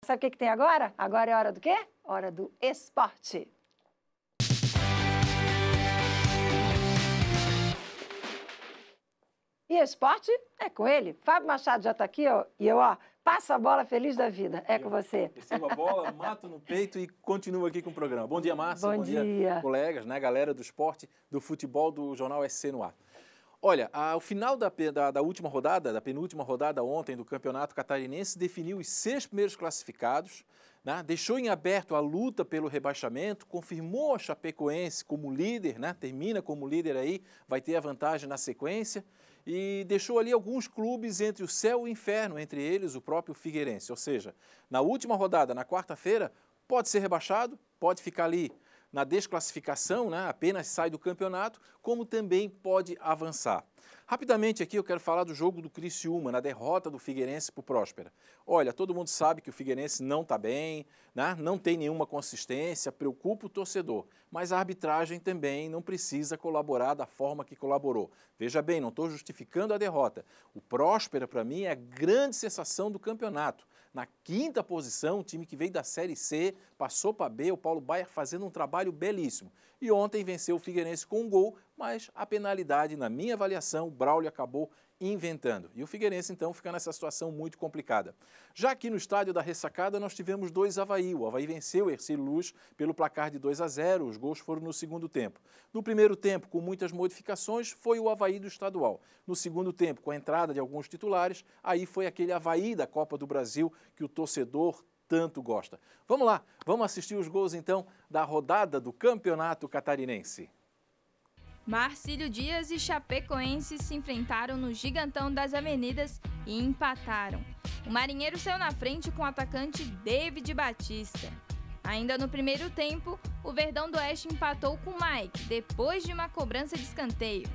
Sabe o que tem agora? Agora é hora do quê? Hora do esporte. E esporte é com ele. Fábio Machado já está aqui, ó, e eu, passo a bola feliz da vida. É com você. Recebo a bola, mato no peito e continuo aqui com o programa. Bom dia, Márcia. Bom dia, colegas, né, galera do esporte, do futebol, do Jornal SC no ar. Olha, ao final da última rodada, da penúltima rodada ontem do Campeonato Catarinense, definiu os 6 primeiros classificados, né, deixou em aberto a luta pelo rebaixamento, confirmou a Chapecoense como líder, né, termina como líder aí, vai ter a vantagem na sequência, e deixou ali alguns clubes entre o céu e o inferno, entre eles o próprio Figueirense. Ou seja, na última rodada, na quarta-feira, pode ser rebaixado, pode ficar ali na desclassificação, né, apenas sai do campeonato, como também pode avançar. Rapidamente aqui eu quero falar do jogo do Criciúma, na derrota do Figueirense para o Próspera. Olha, todo mundo sabe que o Figueirense não está bem, né, não tem nenhuma consistência, preocupa o torcedor, mas a arbitragem também não precisa colaborar da forma que colaborou. Veja bem, não estou justificando a derrota. O Próspera, para mim, é a grande sensação do campeonato. Na 5ª posição, o time que veio da Série C, passou para B, o Paulo Baier fazendo um trabalho belíssimo. E ontem venceu o Figueirense com um gol, mas a penalidade, na minha avaliação, o Braulio acabou inventando. E o Figueirense, então, fica nessa situação muito complicada. Já aqui no estádio da Ressacada, nós tivemos 2 Avaí. O Avaí venceu o Hercílio Luz pelo placar de 2-0. Os gols foram no segundo tempo. No primeiro tempo, com muitas modificações, foi o Avaí do estadual. No segundo tempo, com a entrada de alguns titulares, aí foi aquele Avaí da Copa do Brasil que o torcedor tanto gosta. Vamos lá, vamos assistir os gols, então, da rodada do Campeonato Catarinense. Marcílio Dias e Chapecoense se enfrentaram no Gigantão das Avenidas e empataram. O Marinheiro saiu na frente com o atacante David Batista. Ainda no primeiro tempo, o Verdão do Oeste empatou com o Mike, depois de uma cobrança de escanteio.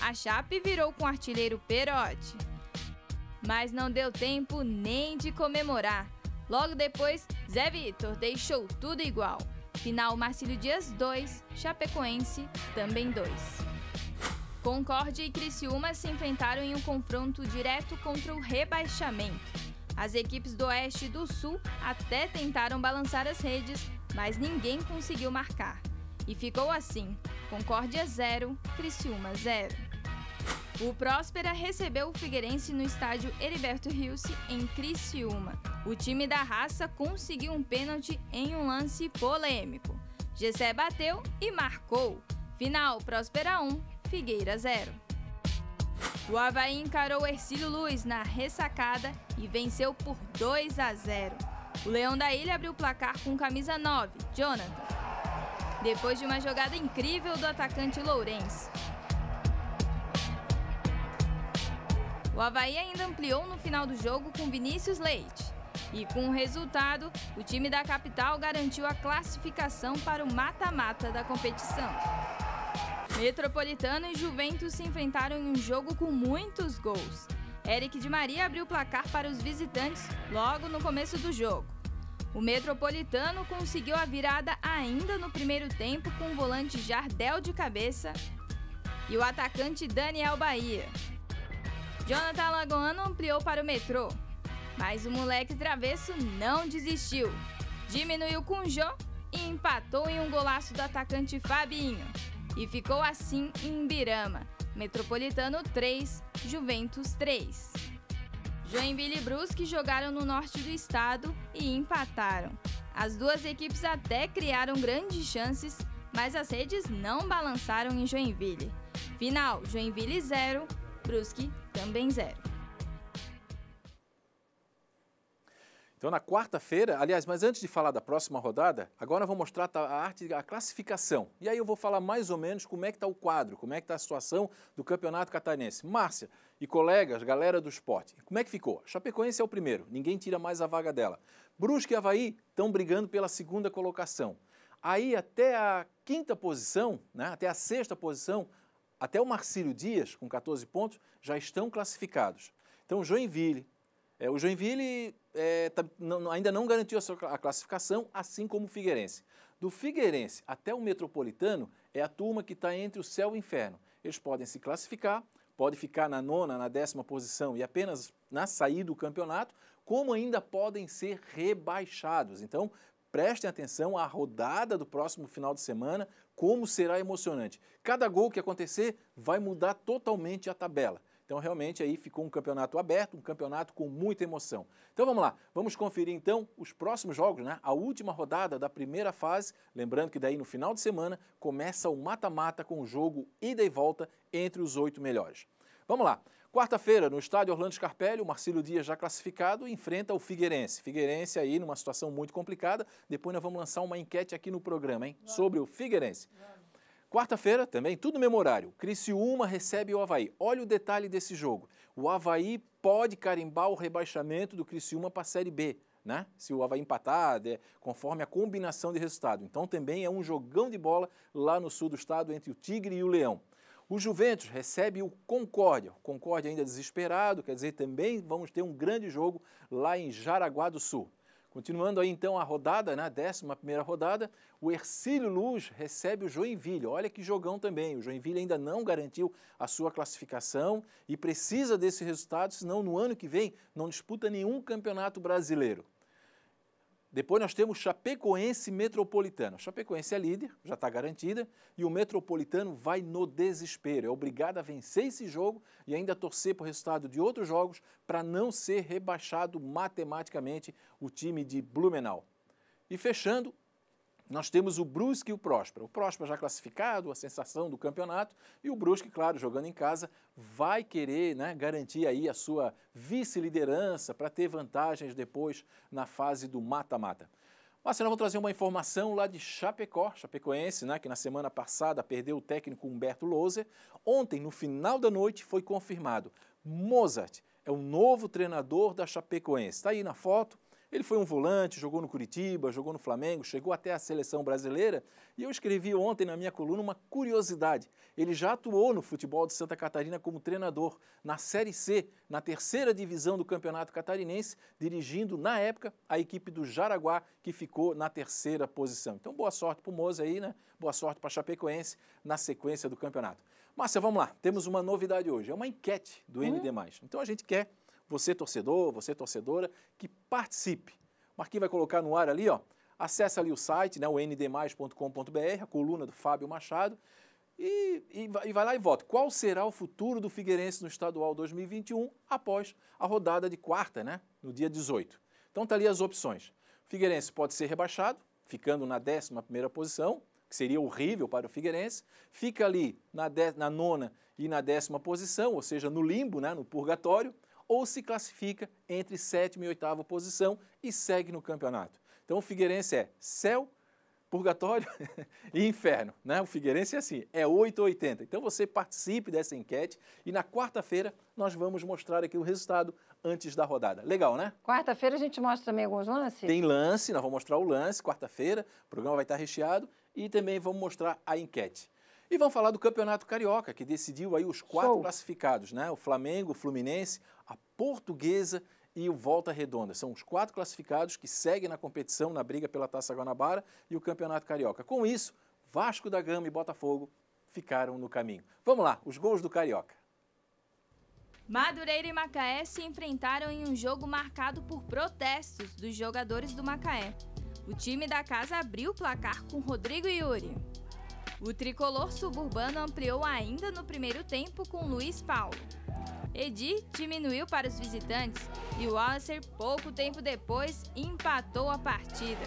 A Chape virou com o artilheiro Perotti. Mas não deu tempo nem de comemorar. Logo depois, Zé Vitor deixou tudo igual. Final Marcílio Dias 2, Chapecoense também 2. Concórdia e Criciúma se enfrentaram em um confronto direto contra o rebaixamento. As equipes do Oeste e do Sul até tentaram balançar as redes, mas ninguém conseguiu marcar. E ficou assim, Concórdia 0, Criciúma 0. O Próspera recebeu o Figueirense no estádio Heriberto Rilse, em Criciúma. O time da raça conseguiu um pênalti em um lance polêmico. Gessé bateu e marcou. Final, Próspera 1, Figueira 0. O Avaí encarou o Hercílio Luz na Ressacada e venceu por 2-0. O Leão da Ilha abriu o placar com camisa 9, Jonathan, depois de uma jogada incrível do atacante Lourenço. O Avaí ainda ampliou no final do jogo com Vinícius Leite. E com o resultado, o time da capital garantiu a classificação para o mata-mata da competição. Metropolitano e Juventus se enfrentaram em um jogo com muitos gols. Eric Di Maria abriu o placar para os visitantes logo no começo do jogo. O Metropolitano conseguiu a virada ainda no primeiro tempo com o volante Jardel de cabeça e o atacante Daniel Bahia. Jonathan Alagoano ampliou para o Metrô, mas o moleque travesso não desistiu. Diminuiu com o Jô e empatou em um golaço do atacante Fabinho. E ficou assim em Ibirama, Metropolitano 3, Juventus 3. Joinville e Brusque jogaram no norte do estado e empataram. As duas equipes até criaram grandes chances, mas as redes não balançaram em Joinville. Final, Joinville 0, Brusque também 0. Então, na quarta-feira, aliás, mas antes de falar da próxima rodada, agora eu vou mostrar a classificação. E aí eu vou falar mais ou menos como é que está o quadro, como é que está a situação do Campeonato Catarinense. Márcia e colegas, galera do esporte, como é que ficou? Chapecoense é o primeiro, ninguém tira mais a vaga dela. Brusque e Avaí estão brigando pela 2ª colocação. Aí até a 5ª posição, né, até a 6ª posição, até o Marcílio Dias, com 14 pontos, já estão classificados. Então, o Joinville ainda não garantiu a classificação, assim como o Figueirense. Do Figueirense até o Metropolitano é a turma que está entre o céu e o inferno. Eles podem se classificar, podem ficar na 9ª, na 10ª posição e apenas sair do campeonato, como ainda podem ser rebaixados. Então, prestem atenção à rodada do próximo final de semana, como será emocionante. Cada gol que acontecer vai mudar totalmente a tabela. Então, realmente, aí ficou um campeonato aberto, um campeonato com muita emoção. Então, vamos lá. Vamos conferir, então, os próximos jogos, né? A última rodada da primeira fase. Lembrando que daí, no final de semana, começa o mata-mata com o jogo ida e volta entre os 8 melhores. Vamos lá. Quarta-feira, no estádio Orlando Scarpelli, o Marcílio Dias, já classificado, enfrenta o Figueirense. Figueirense aí numa situação muito complicada. Depois nós vamos lançar uma enquete aqui no programa, hein? Sobre o Figueirense. Quarta-feira, também, tudo no mesmo horário. Criciúma recebe o Avaí. Olha o detalhe desse jogo. O Avaí pode carimbar o rebaixamento do Criciúma para a Série B, né? Se o Avaí empatar, conforme a combinação de resultado. Então, também é um jogão de bola lá no sul do estado entre o Tigre e o Leão. O Juventus recebe o Concórdia. O Concórdia ainda desesperado, quer dizer, também vamos ter um grande jogo lá em Jaraguá do Sul. Continuando aí então a rodada, né, 11ª rodada, o Hercílio Luz recebe o Joinville. Olha que jogão também, o Joinville ainda não garantiu a sua classificação e precisa desse resultado, senão no ano que vem não disputa nenhum campeonato brasileiro. Depois nós temos Chapecoense e Metropolitano. A Chapecoense é líder, já está garantida, e o Metropolitano vai no desespero. É obrigado a vencer esse jogo e ainda torcer por resultado de outros jogos para não ser rebaixado matematicamente o time de Blumenau. E fechando, nós temos o Brusque e o Próspera. O Próspera já classificado, a sensação do campeonato, e o Brusque, claro, jogando em casa, vai querer, né, garantir aí a sua vice-liderança para ter vantagens depois na fase do mata-mata. Mas nós vamos trazer uma informação lá de Chapecó, chapecoense, né, que na semana passada perdeu o técnico Humberto Louser. Ontem, no final da noite, foi confirmado. Mozart é o novo treinador da Chapecoense. Está aí na foto. Ele foi um volante, jogou no Curitiba, jogou no Flamengo, chegou até a seleção brasileira e eu escrevi ontem na minha coluna uma curiosidade. Ele já atuou no futebol de Santa Catarina como treinador na Série C, na 3ª divisão do Campeonato Catarinense, dirigindo, na época, a equipe do Jaraguá, que ficou na 3ª posição. Então, boa sorte para o Moza aí, né? Boa sorte para a Chapecoense na sequência do campeonato. Márcia, vamos lá. Temos uma novidade hoje. É uma enquete do ND+. Então, a gente quer... Você torcedor, você torcedora, que participe. O Marquinhos vai colocar no ar ali, ó. Acesse ali o site, né, o ndmais.com.br, a coluna do Fábio Machado, e vai lá e vota. Qual será o futuro do Figueirense no Estadual 2021 após a rodada de quarta, né, no dia 18? Então tá ali as opções. O Figueirense pode ser rebaixado, ficando na 11ª posição, que seria horrível para o Figueirense. Fica ali na 9ª e na 10ª posição, ou seja, no limbo, né, no purgatório, ou se classifica entre 7ª e 8ª posição e segue no campeonato. Então o Figueirense é céu, purgatório e inferno, né? O Figueirense é assim, é 8 ou 80. Então você participe dessa enquete e na quarta-feira nós vamos mostrar aqui o resultado antes da rodada. Legal, né? Quarta-feira a gente mostra também alguns lances? Tem lance, nós vamos mostrar o lance, quarta-feira, o programa vai estar recheado e também vamos mostrar a enquete. E vamos falar do Campeonato Carioca, que decidiu aí os 4 classificados, né? O Flamengo, o Fluminense, a Portuguesa e o Volta Redonda. São os 4 classificados que seguem na competição, na briga pela Taça Guanabara e o Campeonato Carioca. Com isso, Vasco da Gama e Botafogo ficaram no caminho. Vamos lá, os gols do Carioca. Madureira e Macaé se enfrentaram em um jogo marcado por protestos dos jogadores do Macaé. O time da casa abriu o placar com Rodrigo Yuri. O tricolor suburbano ampliou ainda no primeiro tempo com Luiz Paulo. Edi diminuiu para os visitantes e o Walser, pouco tempo depois, empatou a partida.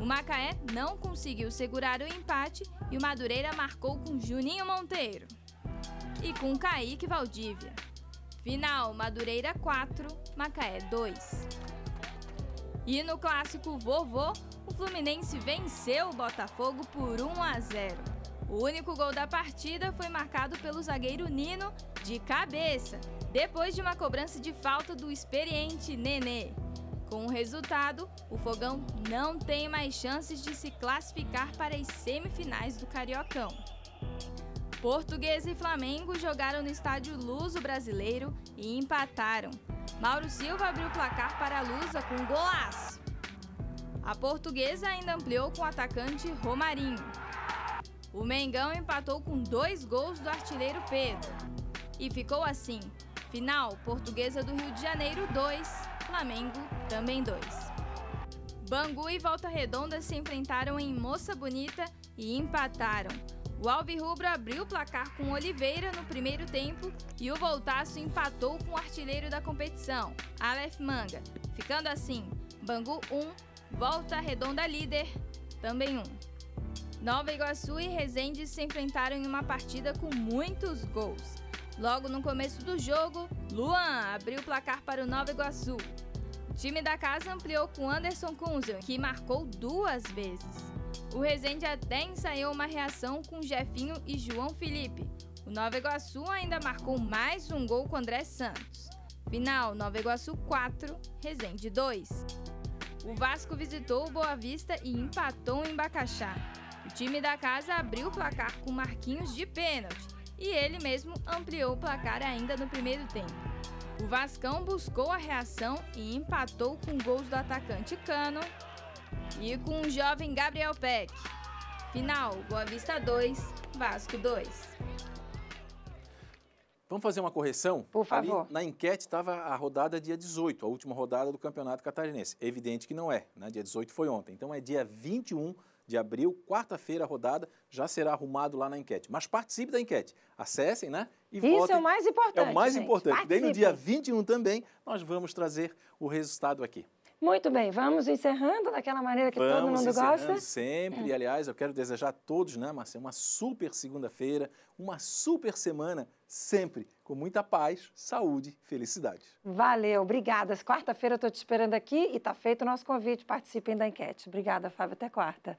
O Macaé não conseguiu segurar o empate e o Madureira marcou com Juninho Monteiro e com Kaique Valdívia. Final, Madureira 4, Macaé 2. E no clássico Vovô, o Fluminense venceu o Botafogo por 1-0. O único gol da partida foi marcado pelo zagueiro Nino de cabeça, depois de uma cobrança de falta do experiente Nenê. Com o resultado, o Fogão não tem mais chances de se classificar para as semifinais do Cariocão. Portuguesa e Flamengo jogaram no estádio Luso Brasileiro e empataram. Mauro Silva abriu o placar para a Lusa com um golaço. A Portuguesa ainda ampliou com o atacante Romarinho. O Mengão empatou com 2 gols do artilheiro Pedro. E ficou assim, final, Portuguesa do Rio de Janeiro 2, Flamengo, também 2. Bangu e Volta Redonda se enfrentaram em Moça Bonita e empataram. O Alvirrubro abriu o placar com Oliveira no primeiro tempo e o Voltaço empatou com o artilheiro da competição, Aleph Manga, ficando assim, Bangu 1, Volta Redonda líder, também 1. Nova Iguaçu e Resende se enfrentaram em uma partida com muitos gols. Logo no começo do jogo, Luan abriu o placar para o Nova Iguaçu. O time da casa ampliou com Anderson Kunzel, que marcou 2 vezes. O Resende até ensaiou uma reação com Jefinho e João Felipe. O Nova Iguaçu ainda marcou mais um gol com André Santos. Final, Nova Iguaçu 4, Resende 2. O Vasco visitou o Boa Vista e empatou em Bacaxá. O time da casa abriu o placar com Marquinhos de pênalti e ele mesmo ampliou o placar ainda no primeiro tempo. O Vascão buscou a reação e empatou com gols do atacante Cano e com o jovem Gabriel Peck. Final, Boa Vista 2, Vasco 2. Vamos fazer uma correção? Por favor. Ali, na enquete estava a rodada dia 18, a última rodada do Campeonato Catarinense. É evidente que não é, né? Dia 18 foi ontem. Então é dia 21 de abril, quarta-feira a rodada, já será arrumado lá na enquete. Mas participe da enquete. Acessem, né? E Isso votem. é o mais importante, É o mais gente. importante. Daí no Participem. dia 21 também, nós vamos trazer o resultado aqui. Muito bem, vamos encerrando daquela maneira que todo Vamos mundo encerrando gosta. sempre. E, aliás, eu quero desejar a todos, né, Márcia, uma super segunda-feira, uma super semana, sempre com muita paz, saúde e felicidade. Valeu, obrigada. Quarta-feira eu estou te esperando aqui e está feito o nosso convite. Participem da enquete. Obrigada, Fábio. Até quarta.